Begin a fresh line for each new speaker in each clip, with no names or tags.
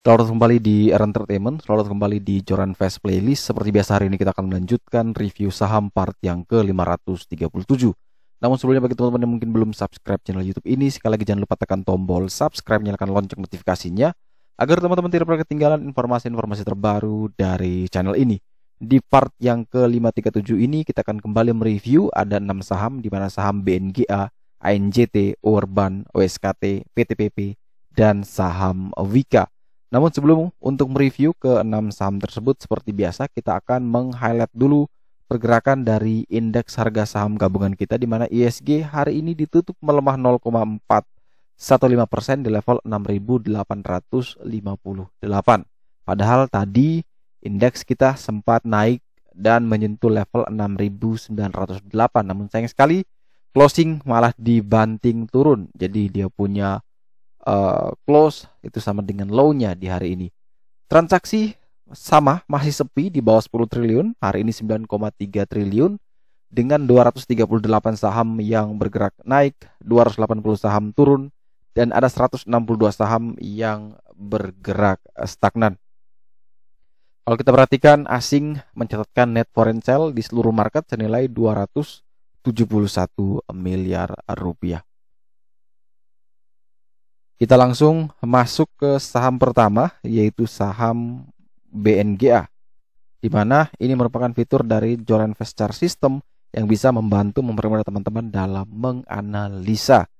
Selamat kembali di Era Entertainment, selamat kembali di Joran Fast Playlist. Seperti biasa hari ini kita akan melanjutkan review saham part yang ke-537. Namun sebelumnya bagi teman-teman yang mungkin belum subscribe channel YouTube ini, sekali lagi jangan lupa tekan tombol subscribe, nyalakan lonceng notifikasinya agar teman-teman tidak pernah ketinggalan informasi-informasi terbaru dari channel ini. Di part yang ke-537 ini kita akan kembali mereview ada 6 saham, di mana saham BNGA, ANJT, Urban, OSKT, PTPP, dan saham Wika. Namun sebelum untuk mereview ke-6 saham tersebut, seperti biasa kita akan meng-highlight dulu pergerakan dari indeks harga saham gabungan kita, di mana ISG hari ini ditutup melemah 0,415% di level 6.858. Padahal tadi indeks kita sempat naik dan menyentuh level 6.908. Namun sayang sekali closing malah dibanting turun. Jadi dia punya close itu sama dengan low-nya di hari ini. Transaksi sama, masih sepi di bawah 10 triliun. Hari ini 9,3 triliun dengan 238 saham yang bergerak naik, 280 saham turun, dan ada 162 saham yang bergerak stagnan. Kalau kita perhatikan, asing mencatatkan net foreign sale di seluruh market senilai 271 miliar rupiah. Kita langsung masuk ke saham pertama, yaitu saham BNGA, di mana ini merupakan fitur dari Joran Fast Chart System yang bisa membantu mempermudah teman-teman dalam menganalisa.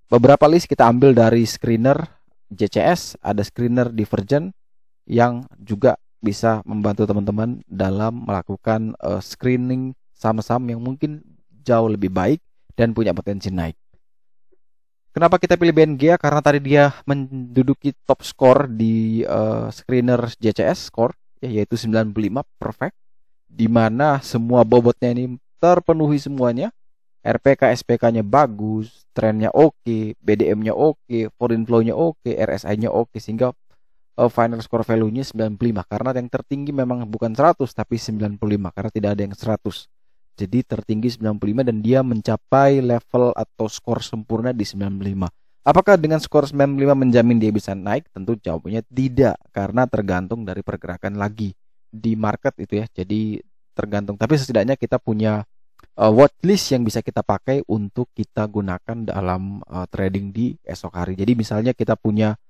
Beberapa list kita ambil dari screener JCS, ada screener Divergent yang juga bisa membantu teman-teman dalam melakukan screening saham-saham yang mungkin jauh lebih baik dan punya potensi naik. Kenapa kita pilih BNGA? Karena tadi dia menduduki top score di screener JCS score, yaitu 95 perfect, di mana semua bobotnya ini terpenuhi semuanya. RPK, SPK-nya bagus, trennya oke, BDM-nya oke, foreign flow-nya oke, RSI-nya oke, sehingga final score value-nya 95. Karena yang tertinggi memang bukan 100 tapi 95, karena tidak ada yang 100. Jadi tertinggi 95 dan dia mencapai level atau skor sempurna di 95. Apakah dengan skor 95 menjamin dia bisa naik? Tentu jawabannya tidak, karena tergantung dari pergerakan lagi di market itu ya. Jadi tergantung, tapi setidaknya kita punya watchlist yang bisa kita pakai untuk kita gunakan dalam trading di esok hari. Jadi misalnya kita punya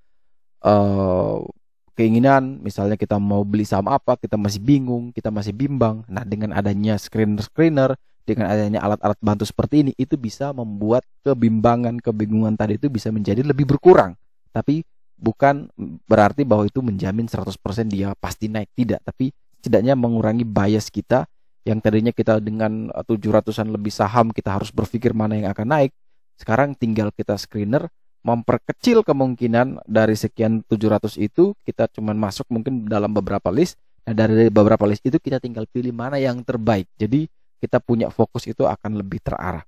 keinginan, misalnya kita mau beli saham apa, kita masih bingung, kita masih bimbang. Nah, dengan adanya screener, dengan adanya alat-alat bantu seperti ini, itu bisa membuat kebingungan tadi itu bisa menjadi lebih berkurang. Tapi bukan berarti bahwa itu menjamin 100% dia pasti naik, tidak. Tapi setidaknya mengurangi bias kita, yang tadinya kita dengan 700-an lebih saham, kita harus berpikir mana yang akan naik. Sekarang tinggal kita screener, memperkecil kemungkinan dari sekian 700 itu kita cuman masuk mungkin dalam beberapa list. Nah, dari beberapa list itu kita tinggal pilih mana yang terbaik. Jadi kita punya fokus itu akan lebih terarah.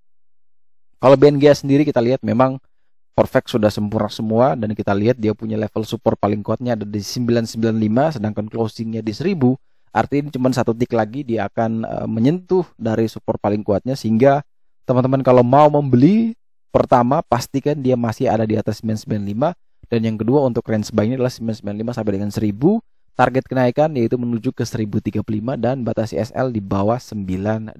Kalau BNGA sendiri kita lihat memang perfect, sudah sempurna semua, dan kita lihat dia punya level support paling kuatnya ada di 995, sedangkan closingnya di 1000. Artinya cuma satu tick lagi dia akan menyentuh dari support paling kuatnya, sehingga teman-teman kalau mau membeli, pertama, pastikan dia masih ada di atas 995. Dan yang kedua, untuk range buy-nya adalah 995 sampai dengan 1000. Target kenaikan yaitu menuju ke 1035 dan batas ISL di bawah 980.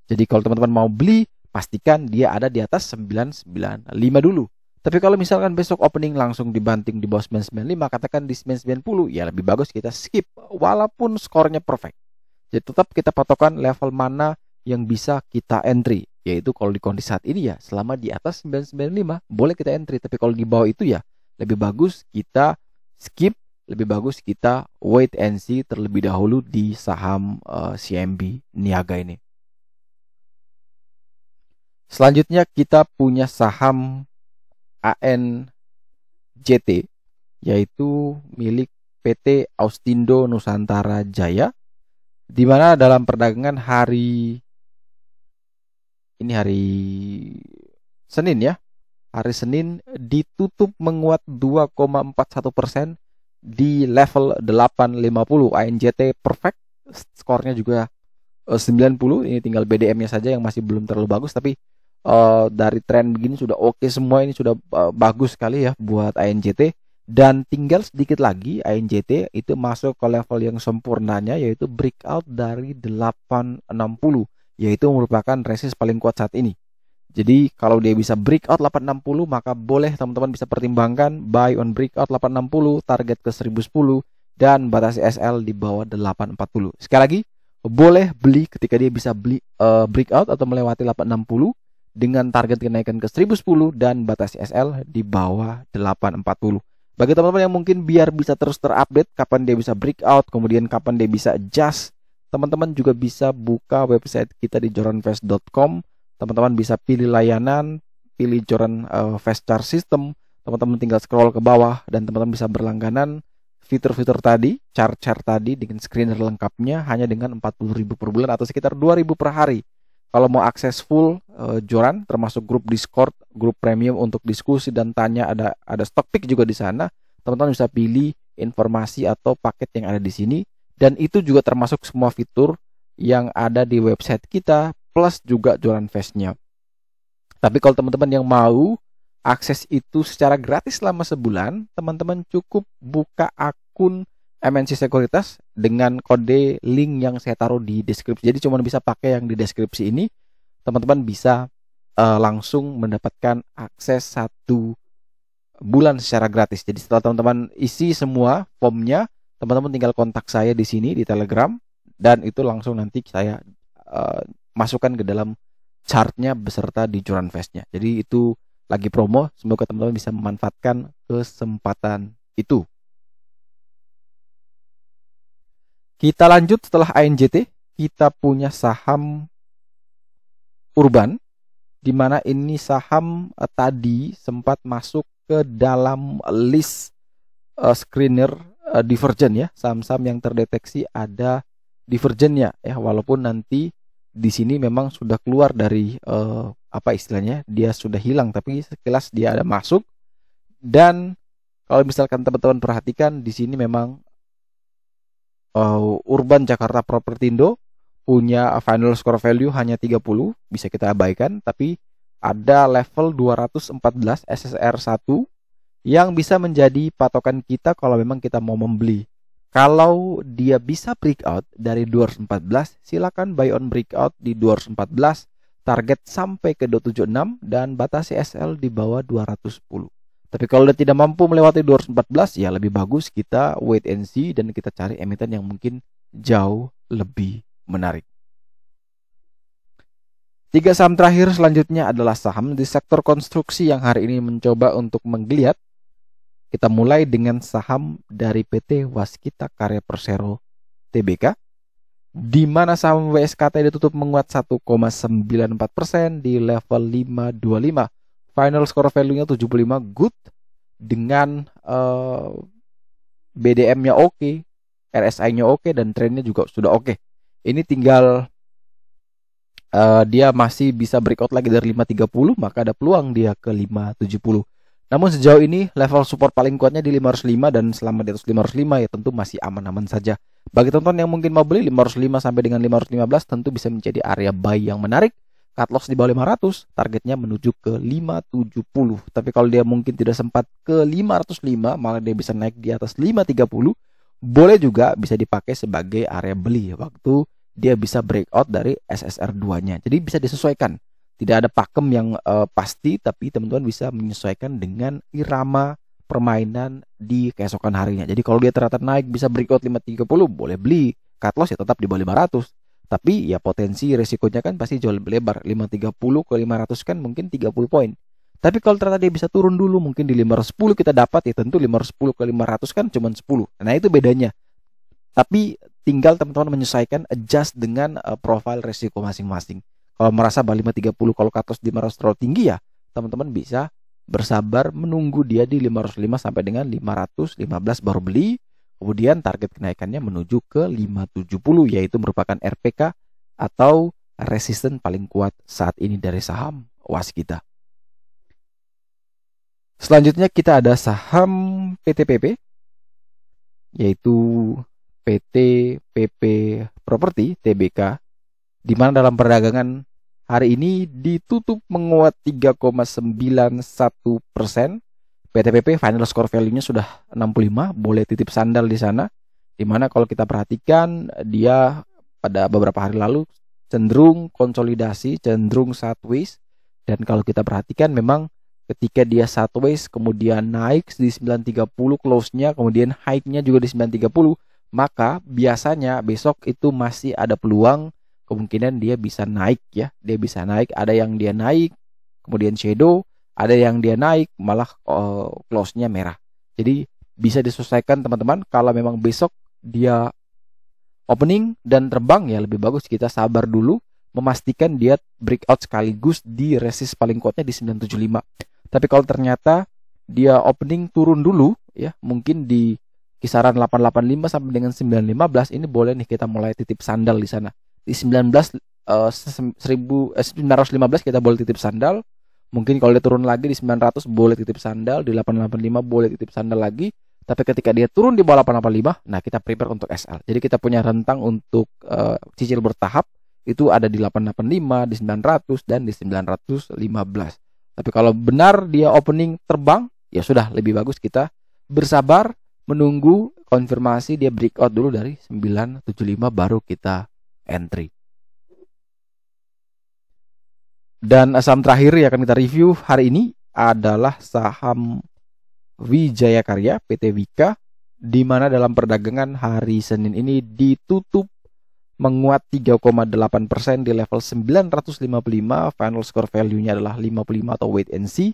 Jadi kalau teman-teman mau beli, pastikan dia ada di atas 995 dulu. Tapi kalau misalkan besok opening langsung dibanting di bawah 995, katakan di 990, ya lebih bagus kita skip walaupun skornya perfect. Jadi tetap kita patokan level mana yang bisa kita entry, yaitu kalau di kondisi saat ini ya selama di atas 995 boleh kita entry, tapi kalau di bawah itu ya lebih bagus kita skip, lebih bagus kita wait and see terlebih dahulu di saham CMB Niaga ini. Selanjutnya kita punya saham ANJT, yaitu milik PT Austindo Nusantara Jaya, di mana dalam perdagangan hari Senin ya. Hari Senin ditutup menguat 2,41% di level 850. ANJT perfect, skornya juga 90. Ini tinggal BDM-nya saja yang masih belum terlalu bagus, tapi dari tren begini sudah oke semua. Ini sudah bagus sekali ya buat ANJT. Dan tinggal sedikit lagi INJT itu masuk ke level yang sempurnanya, yaitu breakout dari 860, yaitu merupakan resist paling kuat saat ini. Jadi kalau dia bisa breakout 860, maka boleh teman-teman bisa pertimbangkan buy on breakout 860, target ke 1010, dan batas SL di bawah 840. Sekali lagi, boleh beli ketika dia bisa beli breakout atau melewati 860 dengan target kenaikan ke 1010 dan batas SL di bawah 840. Bagi teman-teman yang mungkin biar bisa terus terupdate kapan dia bisa breakout, kemudian kapan dia bisa adjust, teman-teman juga bisa buka website kita di joranvest.com. Teman-teman bisa pilih layanan, pilih Joran Fast Charge System. Teman-teman tinggal scroll ke bawah dan teman-teman bisa berlangganan fitur-fitur tadi, chart-chart tadi dengan screener lengkapnya hanya dengan 40.000 per bulan atau sekitar 2.000 per hari. Kalau mau akses full Joran, termasuk grup Discord, grup premium untuk diskusi dan tanya, ada stock pick juga di sana. Teman-teman bisa pilih informasi atau paket yang ada di sini, dan itu juga termasuk semua fitur yang ada di website kita plus juga Joran Fast-nya. Tapi kalau teman-teman yang mau akses itu secara gratis selama sebulan, teman-teman cukup buka akun MNC Sekuritas dengan kode link yang saya taruh di deskripsi. Jadi cuma bisa pakai yang di deskripsi ini. Teman-teman bisa langsung mendapatkan akses 1 bulan secara gratis. Jadi setelah teman-teman isi semua formnya, teman-teman tinggal kontak saya di sini di Telegram, dan itu langsung nanti saya masukkan ke dalam chartnya beserta di Joran Fast-nya. Jadi itu lagi promo, semoga teman-teman bisa memanfaatkan kesempatan itu. Kita lanjut setelah INJT, kita punya saham Urban, di mana ini saham tadi sempat masuk ke dalam list screener divergen ya, saham-saham yang terdeteksi ada divergennya ya, walaupun nanti di sini memang sudah keluar dari apa istilahnya, dia sudah hilang, tapi sekilas dia ada masuk. Dan kalau misalkan teman-teman perhatikan di sini memang Urban Jakarta Propertindo punya final score value hanya 30, bisa kita abaikan, tapi ada level 214 SSR 1 yang bisa menjadi patokan kita kalau memang kita mau membeli. Kalau dia bisa breakout dari 214, silakan buy on breakout di 214, target sampai ke 276 dan batas SL di bawah 210. Tapi kalau dia tidak mampu melewati 214, ya lebih bagus kita wait and see dan kita cari emiten yang mungkin jauh lebih menarik. 3 saham terakhir selanjutnya adalah saham di sektor konstruksi yang hari ini mencoba untuk menggeliat. Kita mulai dengan saham dari PT Waskita Karya Persero Tbk, di mana saham WSKT ditutup menguat 1,94% di level 525. Final score value-nya 75 good, dengan BDM-nya oke, RSI-nya oke, dan trennya juga sudah oke. Ini tinggal dia masih bisa breakout lagi dari 530, maka ada peluang dia ke 570. Namun sejauh ini level support paling kuatnya di 505, dan selama di atas 505 ya tentu masih aman-aman saja. Bagi teman-teman yang mungkin mau beli 505 sampai dengan 515 tentu bisa menjadi area buy yang menarik. Cut loss di bawah 500, targetnya menuju ke 570. Tapi kalau dia mungkin tidak sempat ke 505, malah dia bisa naik di atas 530, boleh juga bisa dipakai sebagai area beli waktu dia bisa breakout dari SSR 2-nya. Jadi bisa disesuaikan. Tidak ada pakem yang pasti, tapi teman-teman bisa menyesuaikan dengan irama permainan di keesokan harinya. Jadi kalau dia ternyata naik bisa breakout 530, boleh beli. Cut loss ya tetap di bawah 500. Tapi ya potensi resikonya kan pasti jauh lebih lebar. 530 ke 500 kan mungkin 30 poin. Tapi kalau ternyata dia bisa turun dulu, mungkin di 510 kita dapat, ya tentu 510 ke 500 kan cuma 10. Nah itu bedanya. Tapi tinggal teman-teman menyesuaikan, adjust dengan profil resiko masing-masing. Kalau merasa bahwa 530 kalau cut loss di 500 terlalu tinggi, ya teman-teman bisa bersabar menunggu dia di 505 sampai dengan 515 baru beli. Kemudian target kenaikannya menuju ke 570, yaitu merupakan RPK atau resisten paling kuat saat ini dari saham Waskita. Selanjutnya kita ada saham PTPP, yaitu PT PP Properti Tbk, di mana dalam perdagangan hari ini ditutup menguat 3,91%, PTPP final score value-nya sudah 65, boleh titip sandal di sana. Dimana kalau kita perhatikan dia pada beberapa hari lalu cenderung konsolidasi, cenderung sideways. Dan kalau kita perhatikan memang ketika dia sideways kemudian naik di 930 close-nya, kemudian high-nya juga di 930, maka biasanya besok itu masih ada peluang kemungkinan dia bisa naik ya. Dia bisa naik, ada yang dia naik kemudian shadow, ada yang dia naik malah close-nya merah. Jadi bisa diselesaikan teman-teman. Kalau memang besok dia opening dan terbang, ya lebih bagus kita sabar dulu, memastikan dia breakout sekaligus di resist paling kuatnya di 975. Tapi kalau ternyata dia opening turun dulu ya, mungkin di kisaran 885 sampai dengan 915, ini boleh nih kita mulai titip sandal di sana. Di 915 kita boleh titip sandal. Mungkin kalau dia turun lagi di 900 boleh titip sandal, di 885 boleh titip sandal lagi. Tapi ketika dia turun di bawah 885, nah kita prepare untuk SL. Jadi kita punya rentang untuk cicil bertahap itu ada di 885, di 900 dan di 915. Tapi kalau benar dia opening terbang, ya sudah lebih bagus kita bersabar menunggu konfirmasi dia breakout dulu dari 975 baru kita entry. Dan saham terakhir yang akan kita review hari ini adalah saham Wijaya Karya PT Wika, di mana dalam perdagangan hari Senin ini ditutup menguat 3,8% di level 955, final score value-nya adalah 55 atau wait and see.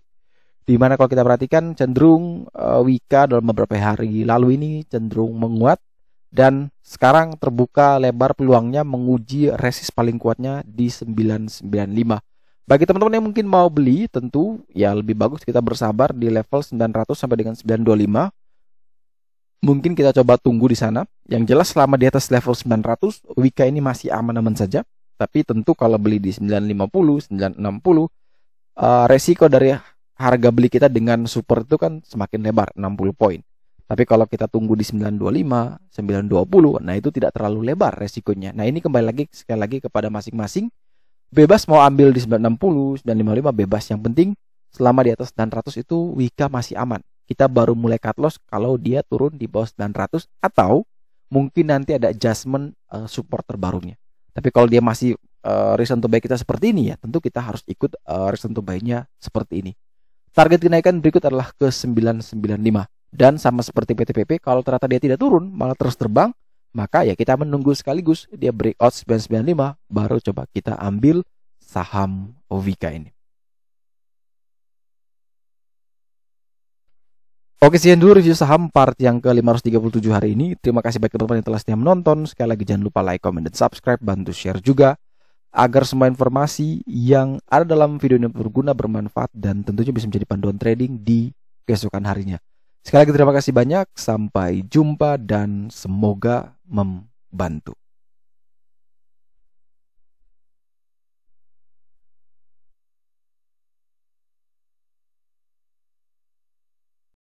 Di mana kalau kita perhatikan cenderung Wika dalam beberapa hari lalu ini cenderung menguat dan sekarang terbuka lebar peluangnya menguji resist paling kuatnya di 995. Bagi teman-teman yang mungkin mau beli, tentu ya lebih bagus kita bersabar di level 900 sampai dengan 925. Mungkin kita coba tunggu di sana. Yang jelas selama di atas level 900, Wika ini masih aman-aman saja. Tapi tentu kalau beli di 950, 960, resiko dari harga beli kita dengan support itu kan semakin lebar, 60 poin. Tapi kalau kita tunggu di 925, 920, nah itu tidak terlalu lebar resikonya. Nah ini kembali lagi sekali lagi kepada masing-masing. Bebas mau ambil di 960, 955 bebas. Yang penting selama di atas 900 itu Wika masih aman. Kita baru mulai cut loss kalau dia turun di bawah 900 atau mungkin nanti ada adjustment support terbarunya. Tapi kalau dia masih reason to buy kita seperti ini ya, tentu kita harus ikut reason to buy-nya seperti ini. Target kenaikan berikut adalah ke 995. Dan sama seperti PTPP, kalau ternyata dia tidak turun malah terus terbang, maka ya kita menunggu sekaligus dia breakout 995 baru coba kita ambil saham Wika ini. Oke, sekian dulu review saham part yang ke-537 hari ini. Terima kasih bagi teman-teman yang telah setia menonton. Sekali lagi jangan lupa like, comment, dan subscribe. Bantu share juga agar semua informasi yang ada dalam video ini berguna, bermanfaat, dan tentunya bisa menjadi panduan trading di keesokan harinya. Sekali lagi terima kasih banyak, sampai jumpa dan semoga membantu.